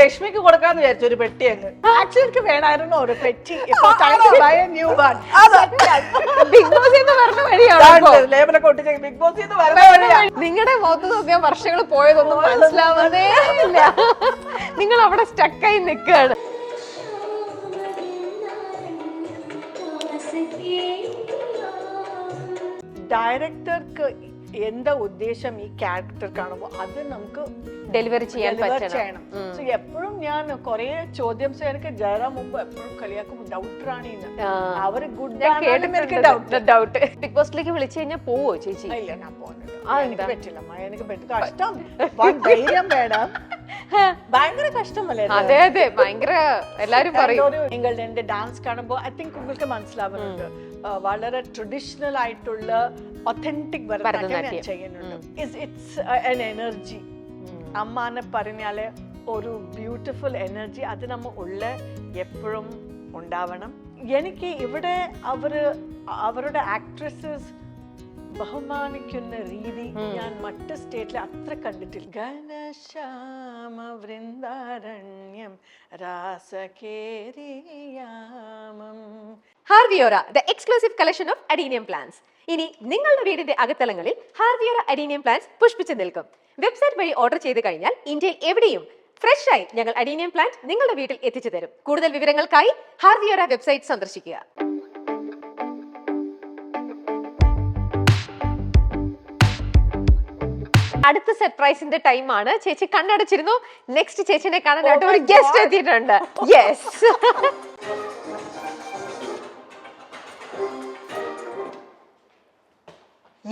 ലക്ഷ്മിക്ക് കൊടുക്കാന്ന് വിചാരിച്ചു ഒരു പെട്ടി അങ്ങ്. ആക്ച്വലി എനിക്ക് വേണമായിരുന്നു ഒരു പെട്ടി. ബിഗ് ബോസ് എന്ന് പറഞ്ഞ വഴിയാണ് ലേബലൊക്കെ ഒട്ടിച്ച് ബിഗ് ബോസ് വരുന്ന വഴിയാ. നിങ്ങളുടെ മുഖത്ത് നോക്കിയാൽ വർഷങ്ങൾ പോയതൊന്നും മനസ്സിലാവുന്നേ ഇല്ല. നിങ്ങൾ അവിടെ സ്റ്റക്കായി നിൽക്കുകയാണ്. ഡയറക്ടർക്ക് എന്താ ഉദ്ദേശം ഈ ക്യാരക്ടർ കാണുമ്പോൾ അത് നമുക്ക് ഡെലിവറി ചെയ്യാൻ ചെയ്യണം. എപ്പോഴും ഞാൻ കൊറേ ചോദ്യം എനിക്ക് ജയറാം മുമ്പ് എപ്പോഴും കളിയാക്കുമ്പോൾ ഡൗട്ടറാണ് അവര് ഗുഡ് ഡൗട്ട്. ബിഗ് ബോസിലേക്ക് വിളിച്ചു കഴിഞ്ഞാൽ പോവോ ചേച്ചി? ഇല്ല, ഞാൻ പോകുന്നില്ല. എനിക്ക് പറ്റില്ല, എനിക്ക് പറ്റില്ല. കഷ്ടം, ധൈര്യം വേണം. ഭയങ്കര കഷ്ടമല്ലേ? അതെ അതെ, ഭയങ്കര. എല്ലാരും പറയും നിങ്ങൾ എന്റെ ഡാൻസ് കാണുമ്പോൾ ഐ തിങ്ക് നിങ്ങൾക്ക് മനസ്സിലാവുന്നുണ്ട് വളരെ ട്രഡീഷണൽ ആയിട്ടുള്ള ഒത്തന്റിക് ഭരതനാട്യം ചെയ്യുന്നുണ്ട്. It's an energy. അമ്മാനെ പറഞ്ഞാല് ഒരു ബ്യൂട്ടിഫുൾ എനർജി അത് നമ്മ ഉള്ള എപ്പോഴും ഉണ്ടാവണം. എനിക്ക് ഇവിടെ അവരുടെ ആക്ട്രസസ് ബഹുമാനിക്കുന്ന രീതി ഞാൻ മറ്റ് സ്റ്റേറ്റിൽ അത്ര കണ്ടിട്ടില്ല. ഘനശ്യാമ വൃന്ദാരണ്യം രാസകേരിയാമം. Harviora, the exclusive collection of adenium plants. ഇനി നിങ്ങളുടെ വീടിന്റെ അകത്തളങ്ങളിൽ ഹാർവിയോറ അഡീനിയം പ്ലാന്റ്സ് പുഷ്പിച്ചു നിൽക്കും. വെബ്സൈറ്റ് വഴി ഓർഡർ ചെയ്ത് കഴിഞ്ഞാൽ ഇന്ത്യയിൽ എവിടെയും ഫ്രഷ് ആയി ഞങ്ങൾ അഡീനിയം പ്ലാന്റ് നിങ്ങളുടെ വീട്ടിൽ എത്തിച്ചു തരും. കൂടുതൽ വിവരങ്ങൾക്കായി ഹാർവിയോറ വെബ്സൈറ്റ് സന്ദർശിക്കുക. അടുത്ത സർപ്രൈസിന്റെ ടൈമാണ്. ചേച്ചി കണ്ണടച്ചിരുന്നു. നെക്സ്റ്റ് ചേച്ചിനെ കാണാനായിട്ട് ഒരു ഗസ്റ്റ് എത്തിയിട്ടുണ്ട്. യെസ്,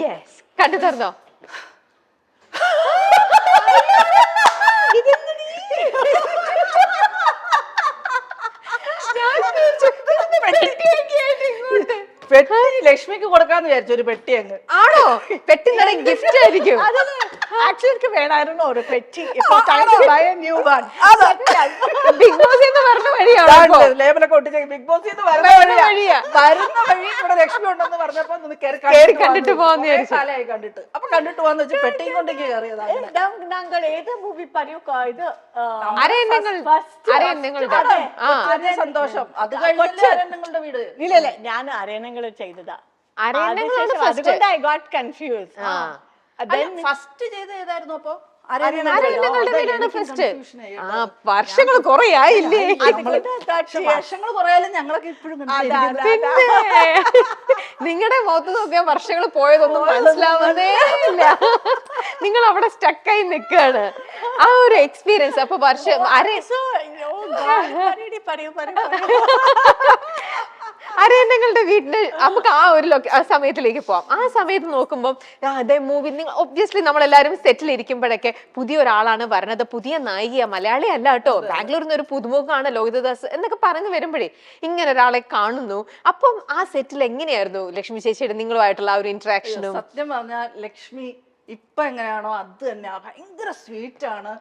യെസ്, കണ്ടു തന്നോ? പെട്ടി ലക്ഷ്മിക്ക് കൊടുക്കാന്ന് വിചാരിച്ചു ഒരു പെട്ടി അങ്ങ്. ആണോ? പെട്ടി നിറയെ ഗിഫ്റ്റ് ആയിരിക്കും. ആക്ച്വലി എനിക്ക് വേണമായിരുന്നു ഒരു പെട്ടി. ബിഗ് ബോസ് എന്ന് പറഞ്ഞ വഴിയാണ് ലേബലൊക്കെ ഒട്ടിച്ച് ബിഗ് ബോസ് വരുന്ന വഴിയാ. വരുന്ന വഴി ഇവിടെ ലക്ഷ്മി ഉണ്ടെന്ന് പറഞ്ഞപ്പോ കേറി കണ്ടിട്ട് പോവാന്ന് വിചാരിച്ചു. കാലമായി കണ്ടിട്ട്. അപ്പൊ കണ്ടിട്ട് പോവാന്ന് വെച്ചാൽ പെട്ടിയും കൊണ്ടേക്ക് കയറിയതാണ്. ഞങ്ങൾ ഏത് മൂവി പറയൂ ഇത് അരയന്നങ്ങളുടെ സന്തോഷം. അത് കഴിഞ്ഞ നിങ്ങളുടെ വീട്. ഇല്ലല്ലേ, ഞാൻ അരയണങ്ങൾ ചെയ്തതാ. അതുകൊണ്ട് ഐ ഗോട്ട് കൺഫ്യൂസ്. ഫസ്റ്റ് ചെയ്ത് ഏതായിരുന്നു? അപ്പൊ വർഷങ്ങൾ കുറയായില്ലേ? വർഷങ്ങൾ കുറയാലും ഞങ്ങളൊക്കെ ഇപ്പോഴും നിങ്ങളുടെ മുഖത്ത് നോക്കിയാൽ വർഷങ്ങൾ പോയതൊന്നും മനസ്സിലാവുന്നേ ഇല്ല. നിങ്ങൾ അവിടെ സ്റ്റക്കായി നിൽക്കുകയാണ്. ആ ഒരു എക്സ്പീരിയൻസ്. അപ്പൊ വർഷം അരയന്നങ്ങളുടെ വീട്ടില് നമുക്ക് ആ ഒരു സമയത്തിലേക്ക് പോവാം. ആ സമയത്ത് നോക്കുമ്പോൾ അതേ മൂവി ഒബ്വിയസ്ലി നമ്മളെല്ലാരും സെറ്റിൽ ഇരിക്കുമ്പോഴൊക്കെ പുതിയ ഒരാളാണ് വരണത്, പുതിയ നായിക, മലയാളി അല്ല കേട്ടോ, ബാംഗ്ലൂരിൽ നിന്ന് ഒരു പുതുമുഖമാണ് ലോഹിതദാസ് എന്നൊക്കെ പറഞ്ഞു വരുമ്പോഴേ ഇങ്ങനെ ഒരാളെ കാണുന്നു. അപ്പം ആ സെറ്റിൽ എങ്ങനെയായിരുന്നു ലക്ഷ്മി ചേച്ചിയുടെ നിങ്ങളുമായിട്ടുള്ള ആ ഒരു ഇന്ററാക്ഷനും? സത്യം പറഞ്ഞാൽ ലക്ഷ്മി ഇപ്പൊ എങ്ങനെയാണോ അത് തന്നെ. ഭയങ്കര സ്വീറ്റ് ആണ്.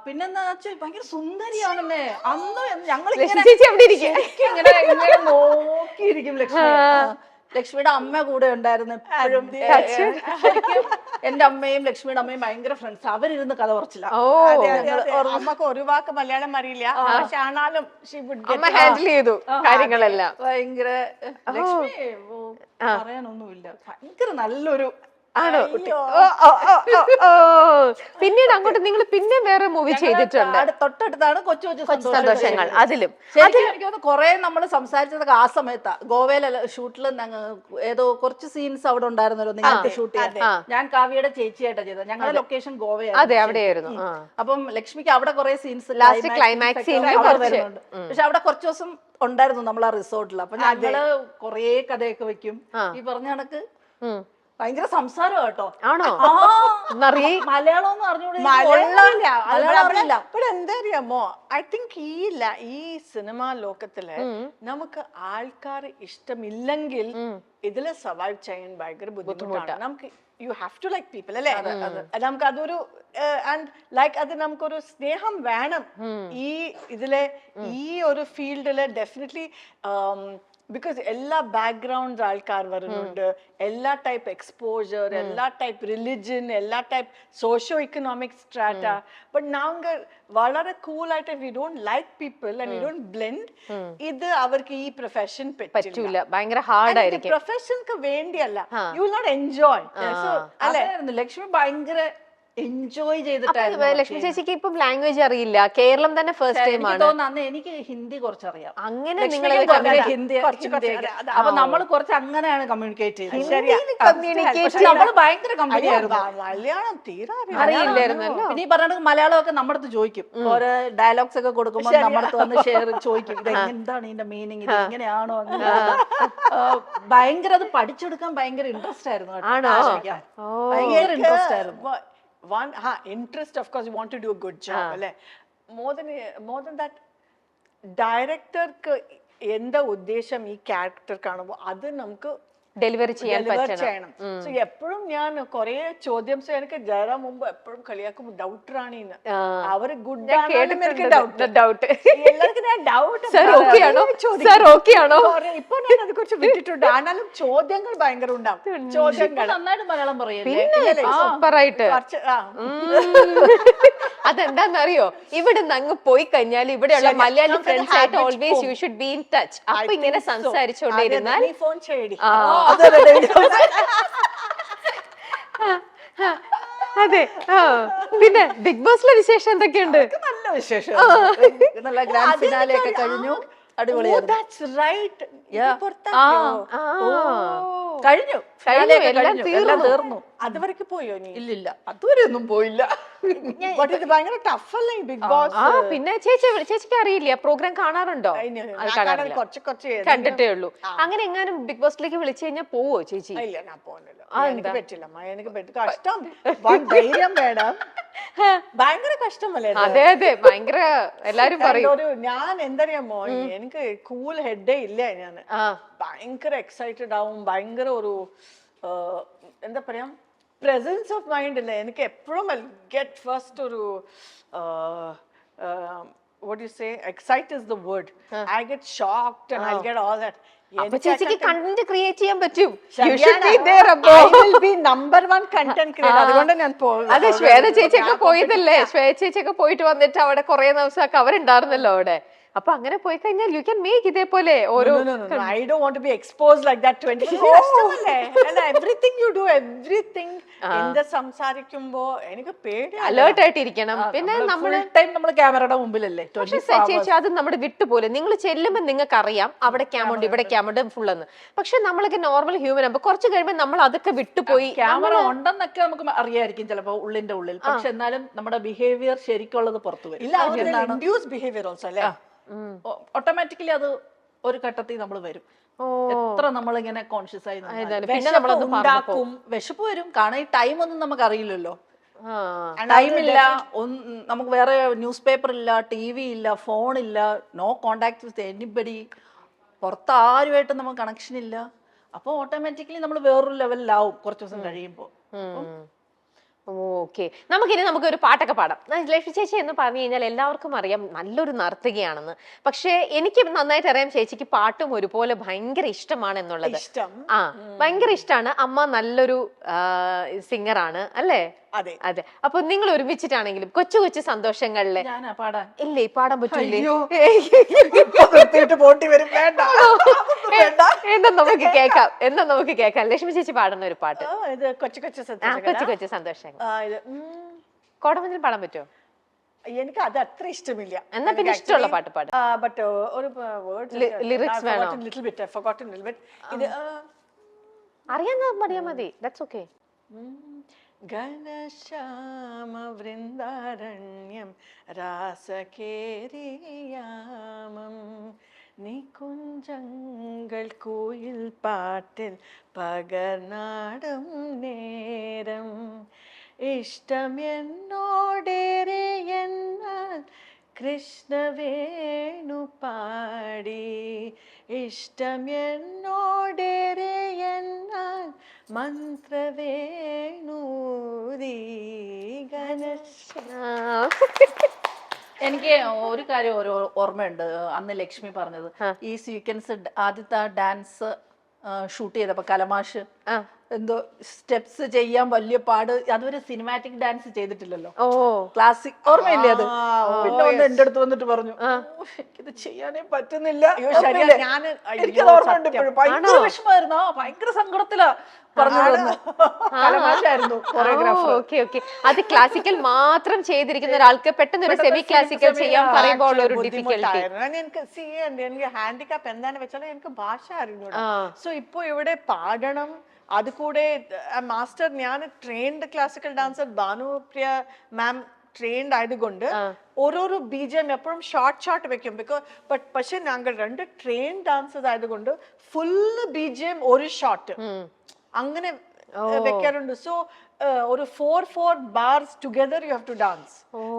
പിന്നെന്താ വെച്ചാൽ ഭയങ്കര സുന്ദരിയാണല്ലേ. അന്ന് ഞങ്ങൾ ഇങ്ങനെ നോക്കിയിരിക്കും ലക്ഷ്മി. ലക്ഷ്മിയുടെ അമ്മ കൂടെ ഉണ്ടായിരുന്നു എപ്പോഴും. ശരിക്കും എന്റെ അമ്മയും ലക്ഷ്മിയുടെ അമ്മയും ഭയങ്കര ഫ്രണ്ട്സ്. അവരിരുന്ന് കഥ പറച്ചില്ല. അമ്മക്ക് ഒരു വാക്ക് മലയാളം അറിയില്ല, പക്ഷെ ആണാലും ഹാൻഡിൽ ചെയ്തു കാര്യങ്ങളെല്ലാം. ഭയങ്കര ലക്ഷ്മി പറയാനൊന്നുമില്ല. ഭയങ്കര നല്ലൊരു ആണോ? പിന്നീട് അങ്ങോട്ട് നിങ്ങൾ പിന്നെ വേറെ മൂവി ചെയ്തിട്ടുണ്ട്. തൊട്ടടുത്താണ് കൊച്ചു കൊച്ചു സന്തോഷങ്ങൾ. അതിലും എനിക്ക് കുറെ നമ്മൾ സംസാരിച്ചതൊക്കെ ആ സമയത്താ. ഗോവയിലെ ഷൂട്ടിൽ ഏതോ കുറച്ച് സീൻസ് അവിടെ ഉണ്ടായിരുന്നല്ലോ നിങ്ങൾക്ക് ഷൂട്ട് ചെയ്യാൻ. ഞാൻ കാവ്യയുടെ ചേച്ചിയായിട്ടാ ചെയ്തത്. ഞങ്ങളുടെ ലൊക്കേഷൻ ഗോവയാണ്. അതെ, അവിടെയായിരുന്നു. അപ്പം ലക്ഷ്മിക്ക് അവിടെ കുറെ സീൻസ് ലാസ്റ്റ് ക്ലൈമാക്സ് വരുന്നുണ്ട്. പക്ഷെ അവിടെ കുറച്ച് ദിവസം ഉണ്ടായിരുന്നു നമ്മൾ ആ റിസോർട്ടിൽ. അപ്പൊ ഞങ്ങള് കൊറേ കഥയൊക്കെ വെക്കും. ഈ പറഞ്ഞ കണക്ക് ഭയങ്കര സംസാരം കേട്ടോ. ആണോ? മലയാളം ഒന്നും അറിഞ്ഞൂടാ. എന്താ അറിയാമോ, ഐ തിങ്ക് ഈ സിനിമാ ലോകത്തില് നമുക്ക് ആൾക്കാർ ഇഷ്ടമില്ലെങ്കിൽ ഇതില് സർവൈവ് ചെയ്യാൻ ഭയങ്കര ബുദ്ധിമുട്ടാണ്. നമുക്ക് you have to like people അല്ലേ. നമുക്ക് അതൊരു ആൻഡ് ലൈക്ക് അത് നമുക്കൊരു സ്നേഹം വേണം. ഈ ഇതിലെ ഈ ഒരു ഫീൽഡില് ഡെഫിനറ്റ്ലി ബിക്കോസ് എല്ലാ ബാക്ക്ഗ്രൗണ്ട്സ് ആൾക്കാർ വരുന്നുണ്ട്, എല്ലാ ടൈപ്പ് എക്സ്പോജർ, എല്ലാ ടൈപ്പ് റിലിജൻ, എല്ലാ type socio economic strata. But നാങ്ക വളരെ കൂളായിട്ട് we don't like people and we don't blend. ഇത് അവർക്ക് ഈ പ്രൊഫഷൻ പറ്റൂല, ഭയങ്കര ഹാർഡ് ആയിരിക്കും. പ്രൊഫഷൻക്ക് വേണ്ടിയല്ല, യു വിൽ നോട്ട് എൻജോയ്. അല്ലേ ലക്ഷ്മി ഭയങ്കര എൻജോയ് ചെയ്തിട്ടായിരുന്നു. ലക്ഷ്മി ചേച്ചിക്ക് ഇപ്പം ലാംഗ്വേജ് അറിയില്ല, കേരളം തന്നെ ഫസ്റ്റ് ടൈം ആണ്. അന്ന് എനിക്ക് ഹിന്ദി കുറച്ചറിയാം. അങ്ങനെ നിങ്ങൾ ഹിന്ദി അപ്പൊ നമ്മൾ കുറച്ച് അങ്ങനെയാണ് കമ്മ്യൂണിക്കേറ്റ് ചെയ്യുന്നത്. നമ്മൾ ഭയങ്കര കമ്പനി ആയിരുന്നു. മലയാളം തീരെ അറിയില്ലായിരുന്നല്ലോ. പിന്നെ ഈ പറഞ്ഞ മലയാളം ഒക്കെ നമ്മുടെ അടുത്ത് ചോദിക്കും, ഓരോ ഡയലോഗ്സ് ഒക്കെ കൊടുക്കുമ്പോൾ നമ്മുടെ അടുത്ത് വന്ന് ഷെയർ ചോദിക്കും, ഇത് എന്താണ് ഇതിന്റെ മീനിങ്, ഇത് എങ്ങനെയാണോ അങ്ങനെ. ഭയങ്കര അത് പഠിച്ചെടുക്കാൻ ഭയങ്കര ഇൻട്രസ്റ്റ് ആയിരുന്നു. ഭയങ്കര ഇൻട്രസ്റ്റ് ആയിരുന്നു. Interest, of course, you want to do a good job. More than that, director എന്താ ഉദ്ദേശം ഈ ക്യാരക്ടർ കാണുമ്പോൾ അത് നമുക്ക് ഡെലിവറി ചെയ്യണം. സോ എപ്പോഴും ഞാൻ കൊറേ ചോദ്യം എനിക്ക് ജയറാം മുമ്പ് എപ്പോഴും കളിയാക്കും ഡൗട്ടറാണിന്ന്. അവര് ഗുഡ് ഡൗട്ട് എല്ലാവർക്കും ഞാൻ ഡൗട്ട് ഇപ്പൊ ഞാൻ അത് കുറിച്ച് വിട്ടിട്ടുണ്ട്. ആനാലും ചോദ്യങ്ങൾ ഭയങ്കര ഉണ്ടാവും. ചോദ്യങ്ങൾ നന്നായിട്ട് മലയാളം പറയല്ലേ? സൂപ്പറായിട്ട്. അതെന്താന്നറിയോ, ഇവിടെ നിന്ന് അങ്ങ് പോയി കഴിഞ്ഞാൽ ഇവിടെയുള്ള മലയാളി ഫ്രണ്ട്സ് ആയിട്ട് always you should be in touch. അപ്പൊ ഇങ്ങനെ സംസാരിച്ചോണ്ടിരുന്നാൽ ഫോൺ ചെയ്യടി. അതെ. പിന്നെ ബിഗ് ബോസിലെ വിശേഷം എന്തൊക്കെയുണ്ട്? നല്ല വിശേഷം. നല്ല ഗ്രാൻഡ് ഫിനാലെ ഒക്കെ കഴിഞ്ഞു. അടിപൊളിയായിരുന്നു. കഴിഞ്ഞു, എല്ലാം തീർന്നു. അതുവരെക്ക് പോയോ നീ? ഇല്ലില്ല, അതുവരെ ഒന്നും പോയില്ല. ഇത് ഭയങ്കര ടഫ് അല്ലേ ബിഗ് ബോസ്? പിന്നെ ചേച്ചിക്ക് അറിയില്ല, പ്രോഗ്രാം കാണാറുണ്ടോ? കണ്ടിട്ടേ ഉള്ളൂ. അങ്ങനെ എങ്ങാനും ബിഗ് ബോസിലേക്ക് വിളിച്ചു കഴിഞ്ഞാൽ പോവോ ചേച്ചി? ഇല്ല, ഞാൻ പോകുന്നില്ല. എനിക്ക് പറ്റില്ല, എനിക്ക് കഷ്ടം. ധൈര്യം വേണം. ഭയങ്കര കഷ്ടമല്ലേ? അതെ അതെ, ഭയങ്കര. എല്ലാരും പറയും. ഞാൻ എന്തറിയാമോ, എനിക്ക് കൂൾ ഹെഡേ ഇല്ല. ഞാൻ ഭയങ്കര എക്സൈറ്റഡ് ആവും, ഭയങ്കര ഒരു എന്താ പറയാ presence of mind ഇല്ല എനിക്ക് എപ്പോഴും. get first ഒരു what do you say, excite is the word. I get shocked and I'll get all that. അപ്പൊ ചേച്ചിക്ക് കണ്ടന്റ് ക്രിയേറ്റ് ചെയ്യാൻ പറ്റും. You should be there, Abbo. I will be number 1 content creator. അതുകൊണ്ട് ഞാൻ അതെ, ശ്വേത ചേച്ചിയൊക്കെ പോയതല്ലേ? ശ്വേത ചേച്ചിയൊക്കെ പോയിട്ട് വന്നിട്ട് അവിടെ കുറെ ദിവസമൊക്കെ അവരുണ്ടായിരുന്നല്ലോ അവിടെ. അപ്പൊ അങ്ങനെ പോയി കഴിഞ്ഞാൽ യു ക്യാൻ മേക്ക് ഇതേപോലെ ഓരോ. I don't want to be exposed like that 24/7. And everything you do, everything എന്താ സംസാരിക്കുമ്പോ എനിക്ക് പേടി. അലേർട്ട് ആയിട്ടിരിക്കണം. പിന്നെ നമ്മള് ടൈം നമ്മൾ ക്യാമറയുടെ മുമ്പിലല്ലേ. ചേച്ചി അത് നമ്മുടെ വിട്ടുപോലെ. നിങ്ങൾ ചെല്ലുമ്പോൾ നിങ്ങൾക്ക് അറിയാം അവിടെ ക്യാമുണ്ട് ഇവിടെ ക്യാമുണ്ട് ഫുള്ളെന്ന്. പക്ഷെ നമ്മളൊക്കെ നോർമൽ ഹ്യൂമൻ ആകുമ്പോൾ കുറച്ച് കഴിയുമ്പോൾ നമ്മൾ അതൊക്കെ വിട്ടുപോയി. ക്യാമറ ഉണ്ടെന്നൊക്കെ നമുക്ക് അറിയായിരിക്കും ചിലപ്പോ ഉള്ളിന്റെ ഉള്ളിൽ, പക്ഷെ എന്നാലും നമ്മുടെ ബിഹേവിയർ ശരിക്കുള്ളത് പുറത്തു വരും. ബിഹേവിയർ ഓൾസോ അല്ലേ? ഓട്ടോമാറ്റിക്കലി അത് ഒരു ഘട്ടത്തിൽ നമ്മൾ വരും. എത്ര നമ്മളിങ്ങനെ കോൺഷ്യസ് ആയി ഉണ്ടാക്കും, വിശപ്പ് വരും. കാരണം ഈ ടൈം ഒന്നും നമുക്ക് അറിയില്ലല്ലോ. ടൈമില്ല, നമുക്ക് വേറെ ന്യൂസ് പേപ്പർ ഇല്ല, TV ഇല്ല, ഫോൺ ഇല്ല, നോ കോണ്ടാക്ട് വിത്ത് എനിബഡി, പുറത്ത് ആരുമായിട്ട് നമുക്ക് കണക്ഷൻ ഇല്ല. അപ്പൊ ഓട്ടോമാറ്റിക്കലി നമ്മൾ വേറൊരു ലെവലിലാവും കുറച്ച് ദിവസം കഴിയുമ്പോൾ. ഓക്കെ, നമുക്കൊരു പാട്ടൊക്കെ പാടാം. ലക്ഷ്മി ചേച്ചി എന്ന് പറഞ്ഞു കഴിഞ്ഞാൽ എല്ലാവർക്കും അറിയാം നല്ലൊരു നർത്തകിയാണെന്ന്. പക്ഷെ എനിക്ക് നന്നായിട്ട് അറിയാം ചേച്ചിക്ക് പാട്ടും ഒരുപോലെ ഭയങ്കര ഇഷ്ടമാണ് എന്നുള്ളത്. ഭയങ്കര ഇഷ്ടമാണ്. അമ്മ നല്ലൊരു സിംഗറാണ് അല്ലേ? അതെ അതെ. അപ്പൊ നിങ്ങൾ ഒരുമിച്ചിട്ടാണെങ്കിലും കൊച്ചു കൊച്ചു സന്തോഷങ്ങളില് ഇല്ലേ പാടാൻ പറ്റില്ലേ? എന്നാ നമുക്ക് കേൾക്കാം ലക്ഷ്മി ചേച്ചി പാടുന്ന ഒരു പാട്ട്. കൊച്ചു കൊച്ചു സന്തോഷങ്ങൾ. കോടമഞ്ഞിൽ പാടാൻ പറ്റുമോ? എനിക്ക് അത് അത്ര ഇഷ്ടമില്ല. എന്നാ പിന്നെ ഇഷ്ടമുള്ള പാട്ട് പാട്. ബട്ട് ഒരു ലിറിക്സ് വേണം. ഇത് അറിയാൻ പാടിയാ മതി. That's okay. ഘനശ്യാമ വൃന്ദാരണ്യം രാസകേരിയാമം നികുഞ്ചങ്ങൾ കോയിൽ പാട്ടിൽ പകർനാടും നേരം ഇഷ്ടം എന്നോടേറെ എന്നാൽ കൃഷ്ണവേണു പാടി ഇഷ്ടം എന്നോടേറെ എന്നാൽ മന്ത്രവേണൂതി. എനിക്ക് ഒരു കാര്യം ഓർമ്മയുണ്ട്. അന്ന് ലക്ഷ്മി പറഞ്ഞത് ഈ സീക്വൻസ് ആദ്യത്തെ ഡാൻസ് ഷൂട്ട് ചെയ്തപ്പോ കലമാഷ് എന്തോ സ്റ്റെപ്സ് ചെയ്യാൻ വലിയ പാട്, അതുവരെ സിനിമാറ്റിക് ഡാൻസ് ചെയ്തിട്ടില്ലല്ലോ, ക്ലാസിക് ഓർമ്മയില്ലേ അത്. പിന്നെ വന്ന് എന്റെ അടുത്ത് വന്നിട്ട് പറഞ്ഞു എനിക്കിത് ചെയ്യാനേ പറ്റുന്നില്ല. എനിക്കത് ഓർമ്മയുണ്ട് ഇപ്പോഴും. ഭയങ്കര വിഷമായിരുന്നു, ഭയങ്കര സങ്കടത്തിലാ പറഞ്ഞു. കലമാഷായിരുന്നു കൊറിയോഗ്രാഫർ. അത് ക്ലാസിക്കൽ മാത്രം ചെയ്തിരിക്കുന്ന ഒരാൾക്ക് പെട്ടെന്ന് ഒരു സെമി ക്ലാസിക്കൽ ചെയ്യാൻ പറയുമ്പോൾ ഒരു ഡിഫിക്കൽട്ടി. എനിക്ക് ഹാൻഡികാപ്പ് എന്താന്ന് വെച്ചാൽ എനിക്ക് ഭാഷ അറിഞ്ഞൂടാ. സോ ഇപ്പൊ ഇവിടെ പാടണം, അത് കൂടെ മാസ്റ്റർ ഞാൻ ട്രെയിൻഡ് ക്ലാസിക്കൽ ഡാൻസർ ഭാനുപ്രിയ മാം ട്രെയിൻഡ് ആയതുകൊണ്ട് ഓരോരോ ബിജിഎം എപ്പോഴും ഷോർട്ട് വെക്കും. പക്ഷെ ഞങ്ങൾ 2 ട്രെയിൻ ഡാൻസേഴ്സ് ആയതുകൊണ്ട് ഫുള്ള് ബിജിഎം ഒരു ഷോട്ട് അങ്ങനെ വെക്കാറുണ്ട്. സോ ഒരു 4 bars together you have to dance.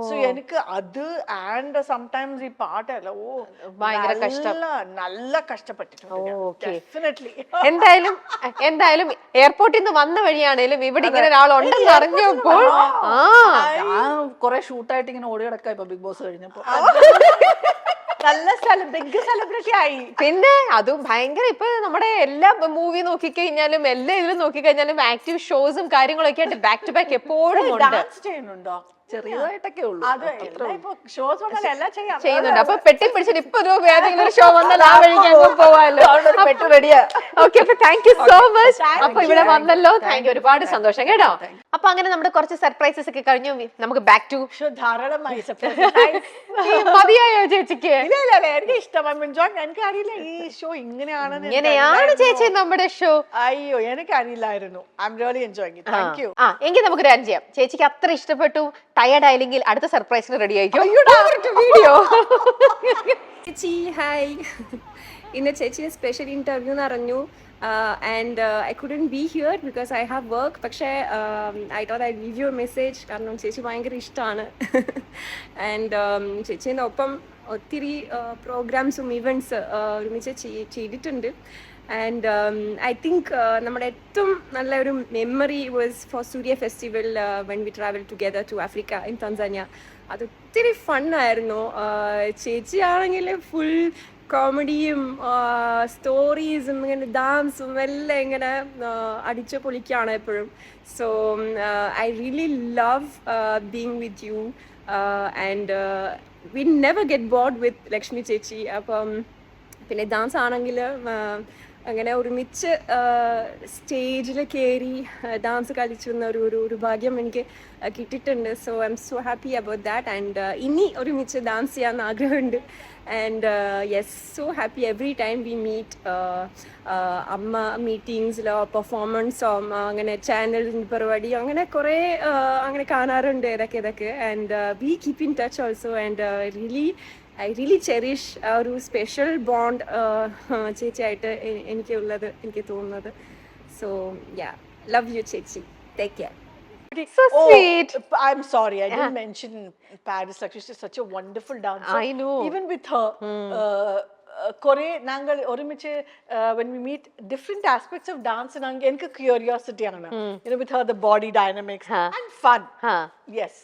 So എനിക്ക് അത് ആൻഡ് സംടൈംസ് ഈ പാട്ടല്ല ഭയങ്കര കഷ്ടം, നല്ല കഷ്ടപ്പെട്ടിട്ടുണ്ട്. എന്തായാലും എയർപോർട്ടിൽ നിന്ന് വന്ന വഴിയാണേലും ഇവിടെ ഇങ്ങനെ ഒരാളുണ്ടെന്ന് അറിഞ്ഞപ്പോൾ കൊറേ ഷൂട്ടായിട്ട് ഇങ്ങനെ ഓടി കിടക്കാം ഇപ്പൊ ബിഗ് ബോസ് കഴിഞ്ഞപ്പോ. നല്ല ബിഗ് സെലിബ്രിറ്റി ആയി. പിന്നെ അതും ഭയങ്കര ഇപ്പൊ നമ്മുടെ എല്ലാ മൂവി നോക്കിക്കഴിഞ്ഞാലും എല്ലാ ഇതിലും നോക്കിക്കഴിഞ്ഞാലും ആക്റ്റീവ് ഷോസും കാര്യങ്ങളൊക്കെ ആയിട്ട് ബാക്ക് ടു ബാക്ക് എപ്പോഴും ഡാൻസ് ചെയ്യുന്നുണ്ടോ? ചെറിയതായിട്ടൊക്കെ ഉള്ളൂ. ചെയ്യുന്നുണ്ട്. അപ്പൊ പെട്ടി പിടിച്ചിട്ട് ഇപ്പൊ ഏതെങ്കിലും ഒരു ഷോ വന്നാൽ ആ വഴിക്ക് അങ്ങ് പോവാലോ. ഓക്കെ, അപ്പൊ താങ്ക് യു സോ മച്ച്. അപ്പൊ ഇവിടെ വന്നല്ലോ, താങ്ക് യു, ഒരുപാട് സന്തോഷം കേട്ടോ. അപ്പൊ അങ്ങനെ നമ്മുടെ കുറച്ച് സർപ്രൈസസ് ഒക്കെ കഴിഞ്ഞു, നമുക്ക് ബാക്ക് ടു ധാരാളമായി. മതിയായോ ചേച്ചിക്ക്? എനിക്ക് ഇഷ്ടമാണ്, എനിക്ക് അറിയില്ല ഈ ഷോ ഇങ്ങനെയാണ് ചേച്ചി നമ്മുടെ ഷോ. അയ്യോ എനിക്ക് അറിയില്ലായിരുന്നു. I am really enjoying it. Thank you. എങ്കിൽ നമുക്ക് കാര്യം ചെയ്യാം. ചേച്ചിക്ക് അത്ര ഇഷ്ടപ്പെട്ടു, ടയർഡ് ആയില്ലെങ്കിൽ അടുത്ത സർപ്രൈസിന് റെഡി ആയിരിക്കും. വീഡിയോ ചേച്ചി ഹായ്, ഇന്ന് ചേച്ചിയുടെ സ്പെഷ്യൽ ഇന്റർവ്യൂ എന്ന് അറിഞ്ഞു. And I couldn't be here because I have work. പക്ഷേ I thought I'd leave you a message കാരണം ചേച്ചി ഭയങ്കര ഇഷ്ടമാണ്. ആൻഡ് ചേച്ചീൻ്റെ ഒപ്പം ഒത്തിരി പ്രോഗ്രാംസും ഇവൻറ്റ്സ് ഒരുമിച്ച് ചെയ്തിട്ടുണ്ട്. ആൻഡ് ഐ തിങ്ക് നമ്മുടെ ഏറ്റവും നല്ലൊരു memory was for Surya festival when we travel together to Africa in Tanzania. അത് ഒത്തിരി ഫണ്ണായിരുന്നു. ചേച്ചിയാണെങ്കിൽ ഫുൾ കോമഡിയും സ്റ്റോറീസും ഇങ്ങനെ ഡാൻസും എല്ലാം ഇങ്ങനെ അടിച്ചു പൊളിക്കുകയാണ് എപ്പോഴും. So I really love being with you and we never get board വിത്ത് ലക്ഷ്മി ചേച്ചി. അപ്പം പിന്നെ ഡാൻസ് ആണെങ്കിൽ അങ്ങനെ ഒരുമിച്ച് സ്റ്റേജിൽ കയറി ഡാൻസ് കളിച്ചുന്ന ഒരു ഭാഗ്യം എനിക്ക് കിട്ടിയിട്ടുണ്ട്. So I'm so happy about that. And ഇനി ഒരുമിച്ച് ഡാൻസ് ചെയ്യാൻ ആഗ്രഹമുണ്ട്. And yes, so happy every time we meet. അമ്മ മീറ്റിങ്സിലോ പെർഫോമൻസോ അങ്ങനെ ചാനലിൻ്റെ പരിപാടി അങ്ങനെ കുറേ അങ്ങനെ കാണാറുണ്ട് ഇതൊക്കെ. And we keep in touch also. And I really cherish ഒരു സ്പെഷ്യൽ ബോണ്ട് ചേച്ചിയായിട്ട് എനിക്കുള്ളത്, എനിക്ക് തോന്നുന്നത്. സോ യാ, ലവ് യു ചേച്ചി, take care. So sweet. I'm sorry, I didn't mention Paris. Like, she's such a wonderful dancer. I know. Even with her, Kore nangal orumiche when we meet different aspects of dance, nangal enku curiosity aanu. You know, with her the body dynamics and fun. Yes.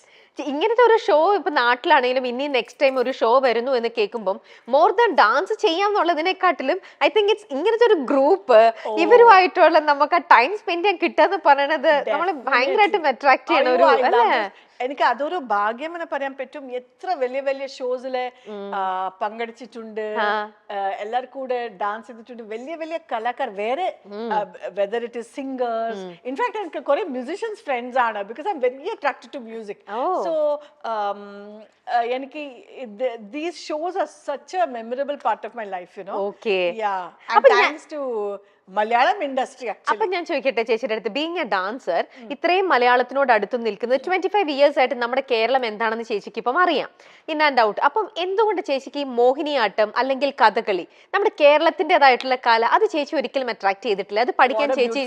ഇങ്ങനത്തെ ഒരു show ഇപ്പൊ നാട്ടിലാണെങ്കിലും ഇനി next time ഒരു show വരുന്നു എന്ന് കേൾക്കുമ്പോൾ more than dance ചെയ്യാന്നുള്ളതിനെക്കാട്ടിലും I think it's ഇങ്ങനത്തെ ഒരു ഗ്രൂപ്പ് ഇവരുമായിട്ടുള്ള നമുക്ക് ആ ടൈം സ്പെൻഡ് ചെയ്യാൻ കിട്ടാന്ന് പറയണത് നമ്മളെ ഭയങ്കരമായിട്ടും അട്രാക്ട് ചെയ്യണ ഒരു അല്ലേ. എനിക്ക് അതൊരു ഭാഗ്യം എന്ന് പറയാൻ പറ്റും. എത്ര വലിയ വലിയ ഷോസില് പങ്കെടുത്തിട്ടുണ്ട്, എല്ലാവരും കൂടെ ഡാൻസ് ചെയ്തിട്ടുണ്ട്. വലിയ വലിയ കലാകാർ വേറെ, whether it is singers. In fact എനിക്ക് കുറെ മ്യൂസിഷ്യൻസ് ഫ്രണ്ട്സ് ആണ് because I'm very attracted to music. So എനിക്ക് these shows are such a memorable part of my life, you know. Okay. Yeah. And thanks to Malayalam industry. അപ്പൊ ഞാൻ ചോദിക്കട്ടെ ചേച്ചിയുടെ അടുത്ത്, being A dancer, ഇത്രയും മലയാളത്തിനോട് അടുത്ത് നിൽക്കുന്നത് 25 years ആയിട്ട് നമ്മുടെ കേരളം എന്താണെന്ന് ചേച്ചിക്ക് ഇപ്പം അറിയാം, ഇൻ ആൻഡ് ഔട്ട്. അപ്പം എന്തുകൊണ്ട് ചേച്ചിക്ക് ഈ മോഹിനിയാട്ടം അല്ലെങ്കിൽ കഥകളി, നമ്മുടെ കേരളത്തിൻ്റെതായിട്ടുള്ള കല, അത് ചേച്ചി ഒരിക്കലും അട്രാക്ട് ചെയ്തിട്ടില്ല? അത് പഠിക്കാൻ ചേച്ചി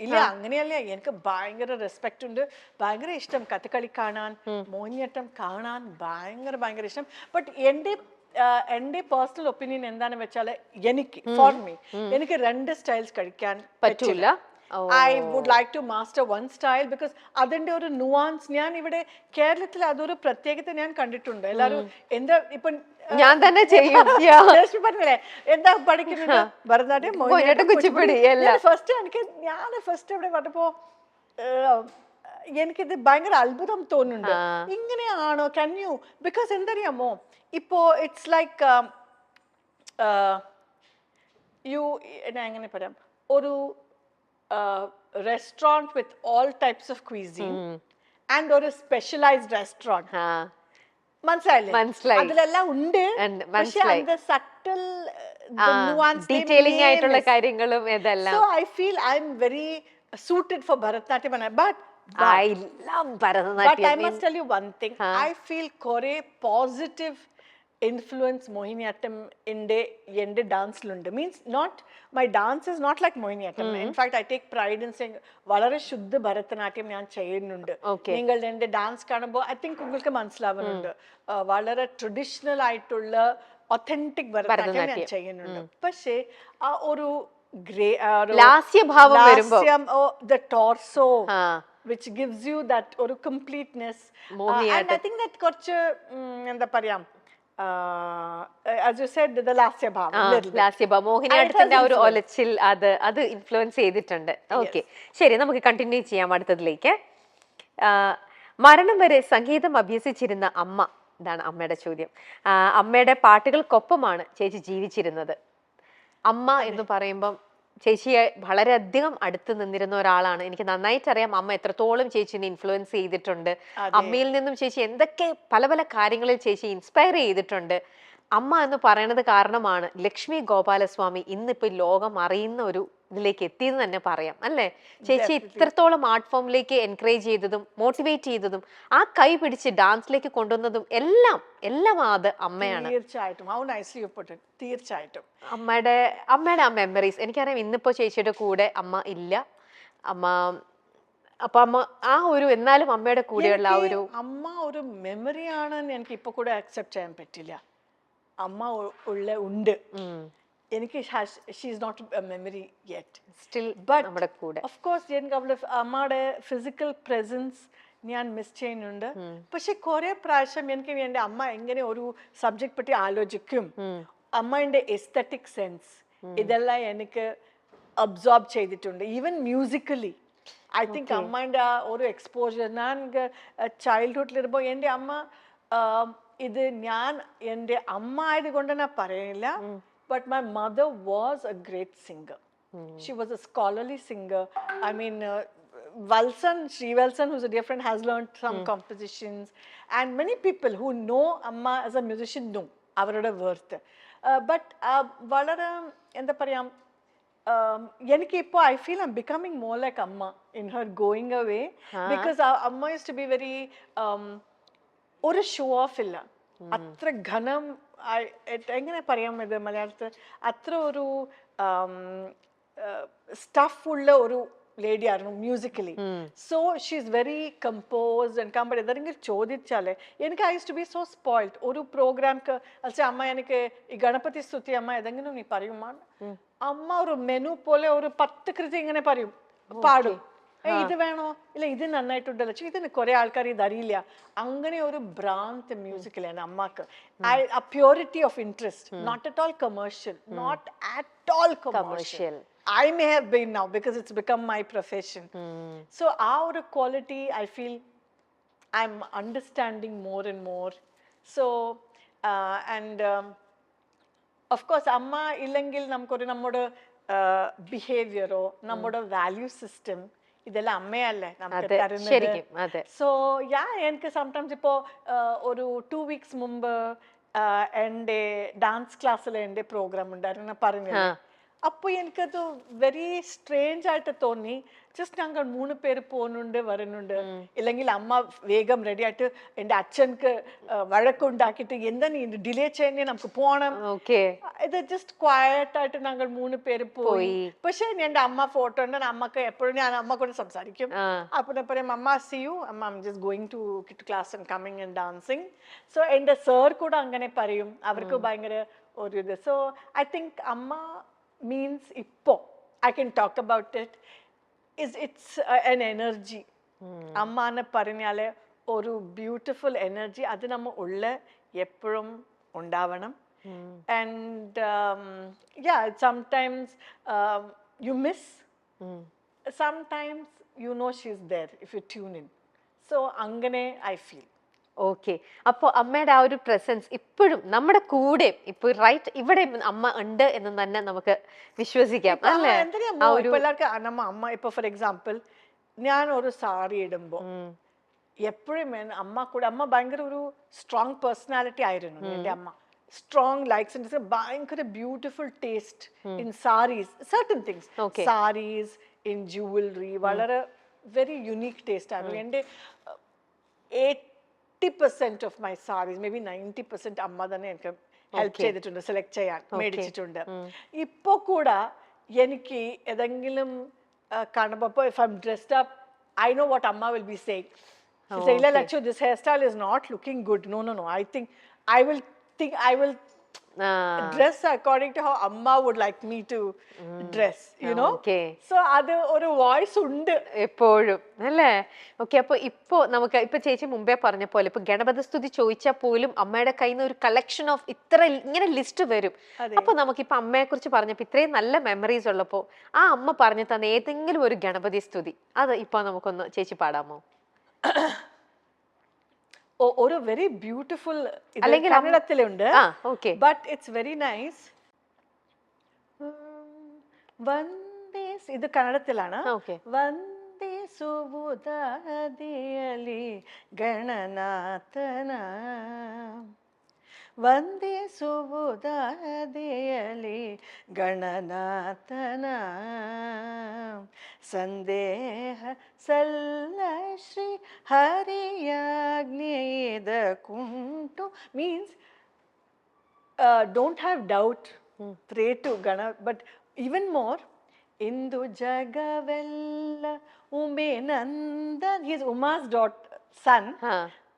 ഇല്ല, അങ്ങനെയല്ല. എനിക്ക് ഭയങ്കര റെസ്പെക്ട് ഉണ്ട്, ഭയങ്കര ഇഷ്ടം കഥകളി കാണാൻ, മോഹിനിയാട്ടം കാണാൻ ഭയങ്കര ഇഷ്ടം. ബട്ട് എന്റെ പേഴ്സണൽ ഒപ്പീനിയൻ എന്താണെന്ന് വെച്ചാൽ എനിക്ക് ഫോർ മീ എനിക്ക് 2 സ്റ്റൈൽസ് കഴിക്കാൻ പറ്റില്ല. I would like to master one style because അതിന്റെ ഒരു nuance ഞാൻ ഇവിടെ കേരളത്തിൽ അതൊരു പ്രത്യേകത ഞാൻ കണ്ടിട്ടുണ്ട്. എല്ലാവരും എന്താ ഇപ്പം ഞാൻ തന്നെ ചെയ്യും. രശ്മി പറഞ്ഞില്ലേ എന്താ പഠിക്കുന്നുണ്ട് ഭരതനാട്യം, മോഹിനിയാട്ടം, കുച്ചിപ്പുടി എല്ലാം. ഫസ്റ്റ് ഞാൻ ഫസ്റ്റ് ഇവിടെ പറഞ്ഞപ്പോ എനിക്കിത് ഭയങ്കര അത്ഭുതം തോന്നുന്നുണ്ട്. ഇങ്ങനെയാണോ can you because എന്തറിയാമോ ഇപ്പോ ഇറ്റ്സ് ലൈക്ക് യു ഞാൻ എങ്ങനെ പറയാം ഒരു restaurant with all types of cuisine and ഒരു സ്പെഷ്യലൈസ്ഡ് റെസ്റ്റോറന്റ്. മനസ്സിലായില്ലേ? അതിലെല്ലാം ഉണ്ട്. പക്ഷെ അതിന്റെ സട്ടിൽ ഡീറ്റെയിലിംഗ് ആയിട്ടുള്ള കാര്യങ്ങളും ഇതെല്ലാം. So I feel I'm very suited for Bharatanatyam, but I love Bharatanatyam. But I must tell you one thing. I feel kore positive influence Mohiniyattam inde dance lunde. Means not my dance is not like Mohiniyattam. In fact, I take pride in saying valare shuddha Bharatanatyam njan cheyyunnunde. Ningal ende dance കാണുമ്പോൾ I think ungalku മനസ്സിലാവുന്നുണ്ട് വളരെ traditional ആയിട്ടുള്ള authentic Bharatanatyam njan cheyyunnunde. പക്ഷേ ആ ഒരു ലാസ്യഭാവം വരുമ്പോ the torso which gives you that ഒരു completeness and I think that കുറച്ച് എന്താ പറയാ as you said the ലാസ്യഭാവം മോഹിനിയാട്ടത്തിന്റെ ഒരു ഒലച്ചിൽ അത് ഇൻഫ്ലുവൻസ് ചെയ്തിട്ടുണ്ട്. ഓക്കെ, ശരി, നമുക്ക് കണ്ടിന്യൂ ചെയ്യാം അടുത്തതിലേക്ക്. മരണം വരെ സംഗീതം അഭ്യസിച്ചിരുന്ന അമ്മ, ഇതാണ് അമ്മയുടെ ചോദ്യം. അമ്മയുടെ പാട്ടുകൾക്കൊപ്പമാണ് ചേച്ചി ജീവിച്ചിരുന്നത്. അമ്മ എന്ന് പറയുമ്പം ചേച്ചിയെ വളരെയധികം അടുത്ത് നിന്നിരുന്ന ഒരാളാണ്. എനിക്ക് നന്നായിട്ട് അറിയാം അമ്മ എത്രത്തോളം ചേച്ചിനെ ഇൻഫ്ലുവൻസ് ചെയ്തിട്ടുണ്ട്. അമ്മയിൽ നിന്നും ചേച്ചി എന്തൊക്കെ പല പല കാര്യങ്ങളിൽ ചേച്ചി ഇൻസ്പയർ ചെയ്തിട്ടുണ്ട്. അമ്മ എന്ന് പറയുന്നത് കാരണമാണ് ലക്ഷ്മി ഗോപാലസ്വാമി ഇന്നിപ്പോ ലോകം അറിയുന്ന ഒരു ഇതിലേക്ക് എത്തിയെന്ന് തന്നെ പറയാം, അല്ലേ? ചേച്ചി ഇത്രത്തോളം ആർട്ട് ഫോമിലേക്ക് എൻകറേജ് ചെയ്തതും മോട്ടിവേറ്റ് ചെയ്തതും ആ കൈ പിടിച്ച് ഡാൻസിലേക്ക് കൊണ്ടുവന്നതും എല്ലാം അത് അമ്മയാണ്. തീർച്ചയായിട്ടും. തീർച്ചയായിട്ടും അമ്മയുടെ ആ മെമ്മറീസ് എനിക്കറിയാം. ഇന്നിപ്പോ ചേച്ചിയുടെ കൂടെ അമ്മ ഇല്ല. അപ്പൊ അമ്മ ആ ഒരു എന്നാലും അമ്മയുടെ കൂടെയുള്ള ആ ഒരു അമ്മ ഒരു മെമ്മറിയാണെന്ന് എനിക്ക് ഇപ്പൊ കൂടെ അക്സെപ്റ്റ് ചെയ്യാൻ പറ്റില്ല. അമ്മ ഉണ്ട് എനിക്ക്. She is not a memory yet still but നമ്മുടെ കൂടെ ഓഫ് കോഴ്സ് എനിക്ക് അവളുടെ അമ്മയുടെ ഫിസിക്കൽ പ്രസൻസ് ഞാൻ മിസ് ചെയ്യുന്നുണ്ട്. പക്ഷെ കുറെ പ്രാവശ്യം എനിക്ക് എൻ്റെ അമ്മ എങ്ങനെ ഒരു സബ്ജക്ട് പറ്റി ആലോചിക്കും, അമ്മയുടെ എസ്തറ്റിക് സെൻസ് ഇതെല്ലാം എനിക്ക് അബ്സോർബ് ചെയ്തിട്ടുണ്ട്. ഈവൻ മ്യൂസിക്കലി ഐ തിങ്ക് അമ്മയുടെ ഒരു എക്സ്പോഷർ. ഞാൻ ചൈൽഡ്ഹുഡിലിരുമ്പോൾ എൻ്റെ അമ്മ ഇത് ഞാൻ എൻ്റെ അമ്മ ആയതുകൊണ്ട് ഞാൻ പറയില്ല, but my mother was a great singer. She was a scholarly singer. I mean, Sri Valsan, who's a dear friend, has learned some compositions, and many people who know Amma as a musician know avarude worth. But valare endha parayam എനിക്ക് ഇപ്പോൾ I feel I'm becoming more like Amma in her going away, because Amma used to be very ഒരു show of ഇല്ല, അത്ര ഘനം എങ്ങനെ പറയാം ഇത് മലയാളത്തിൽ, അത്ര ഒരു സ്റ്റഫ് ഉള്ള ഒരു ലേഡി ആയിരുന്നു musically. So she is very composed and compare. ഏതെങ്കിലും ചോദിച്ചാലേ എനിക്ക് I use to be so spoiled. ഒരു പ്രോഗ്രാംക്ക് അമ്മ എനിക്ക് ഈ ഗണപതി സ്തുതി അമ്മ ഏതെങ്കിലും നീ പറയുമാണ്, അമ്മ ഒരു മെനു പോലെ ഒരു 10 കൃതി ഇങ്ങനെ പറയും, പാടും. ഇത് വേണോ, ഇല്ല ഇത് നന്നായിട്ടുണ്ടല്ലോ, ഇതിന് കുറെ ആൾക്കാർ ഇത് അറിയില്ല. അങ്ങനെ ഒരു ഭ്രാന്ത് മ്യൂസിക്കിലാണ് അമ്മക്ക്. ആ purity of interest, not at all commercial, not at all commercial. I may have been now because it's become my profession. So our quality, I feel I'm understanding more and more. So and of course amma illengil namkoru nammodu behavior o nammodu value system ഇതെല്ലാം അമ്മയല്ലേ നമുക്ക് തരുന്നത്. So എനിക്ക് sometimes ഇപ്പോൾ ഒരു 2 weeks മുമ്പ് എൻ്റെ dance ക്ലാസ്സിൽ എൻ്റെ പ്രോഗ്രാം ഉണ്ടായിരുന്നു പറഞ്ഞത്. അപ്പോൾ എനിക്കത് വെരി സ്ട്രേഞ്ച് ആയിട്ട് തോന്നി. ജസ്റ്റ് ഞങ്ങൾ 3 പേര് പോകുന്നുണ്ട് വരുന്നുണ്ട്, ഇല്ലെങ്കിൽ അമ്മ വേഗം റെഡി ആയിട്ട് എൻ്റെ അച്ഛനക്ക് വഴക്കുണ്ടാക്കിയിട്ട് എന്താ നീ ഡിലേ ചെയ്യുന്നേ നമുക്ക് പോകണം. ഇത് ജസ്റ്റ് ക്വയറ്റ് ആയിട്ട് ഞങ്ങൾ 3 പേര് പോയി. പക്ഷെ എൻ്റെ അമ്മ ഫോട്ടോ ഉണ്ട്, അമ്മക്ക് എപ്പോഴും ഞാൻ അമ്മ കൂടെ സംസാരിക്കും. അപ്പോൾ പറയും അമ്മ സീ യു, അമ്മ I'm just going to class and coming and dancing. So എൻ്റെ സർ കൂടെ അങ്ങനെ പറയും, അവർക്ക് ഭയങ്കര ഒരു ഇത്. സോ ഐ തിങ്ക് അമ്മ means ippo I can talk about it. it's an energy. Amma nu parnale oru beautiful energy adu namma ulla eppozhum undavanam. And yeah, sometimes you miss, sometimes you know she's there if you tune in. So angane I feel. Okay, അപ്പോൾ അമ്മയുടെ ആ ഒരു presence ഇപ്പോഴും നമ്മുടെ കൂടെ ഇപ്പൊ right ഇവിടെ അമ്മ ഉണ്ട് എന്ന് തന്നെ നമുക്ക് വിശ്വസിക്കാം അല്ലേ? നമ്മ അമ്മ ഇപ്പൊ ഫോർ എക്സാമ്പിൾ ഞാൻ ഒരു സാരി ഇടുമ്പോ എപ്പോഴും അമ്മ കൂടെ, അമ്മ ഭയങ്കര ഒരു സ്ട്രോങ് പേഴ്സണാലിറ്റി ആയിരുന്നു എന്റെ അമ്മ. സ്ട്രോങ് ലൈക്സ്, ഭയങ്കര beautiful taste in saris, certain things, saris, in jewellery, വളരെ വെരി യുണീക് ടേസ്റ്റ് ആയിരുന്നു. എന്റെ 80% of my sarees, maybe 90% അമ്മ തന്നെ എനിക്ക് ഹെൽപ്പ് ചെയ്തിട്ടുണ്ട്, സെലക്ട് ചെയ്യാൻ, മേടിച്ചിട്ടുണ്ട്. ഇപ്പൊ കൂടെ എനിക്ക് ഏതെങ്കിലും കാണുമ്പോ if I'm dressed up, I know what Amma will be saying. She say, "Illa Lakshu, this hairstyle is not looking good." No. I think I will dress according to how Amma would like me to dress, you know. So adu oru voice undu എപ്പോഴും അല്ലേ? Okay, അപ്പൊ ഇപ്പോ നമുക്ക് ഇപ്പൊ ചേച്ചി മുമ്പേ പറഞ്ഞ പോലെ ഇപ്പൊ ഗണപതി സ്തുതി ചോദിച്ചാൽ പോലും അമ്മയുടെ കയ്യിൽ നിന്ന് ഒരു കളക്ഷൻ ഓഫ് ഇങ്ങനെ ലിസ്റ്റ് വരും. അപ്പൊ നമുക്കിപ്പൊ അമ്മയെ കുറിച്ച് പറഞ്ഞപ്പോ ഇത്രയും നല്ല മെമ്മറീസ് ഉള്ളപ്പോ ആ അമ്മ പറഞ്ഞു തന്ന ഏതെങ്കിലും ഒരു ഗണപതി സ്തുതി അത് ഇപ്പൊ നമുക്കൊന്ന് ചേച്ചി പാടാമോ? ഒരു വെരി ബ്യൂട്ടിഫുൾ കന്നഡത്തിലുണ്ട്, ബട്ട് ഇറ്റ്സ് വെരി നൈസ്. വന്ദേ, ഇത് കന്നഡത്തിലാണ്. വന്ദേ സുബുദാദിയലി ഗണനാഥന, ವಂದೇ ಸುಬುದಾದಿಯಲಿ ಗಣನಾಥನ ಸಂದೇಹ ಸಲ್ಲ ಶ್ರೀ ಹರಿಯಾಜ್ಞೆಯದ ಕುಂಟು means don't have doubt, pray to Gana, but even more ಇಂದು ಜಗವೆಲ್ಲ ಉಮೆ Nandan, he is Uma's son,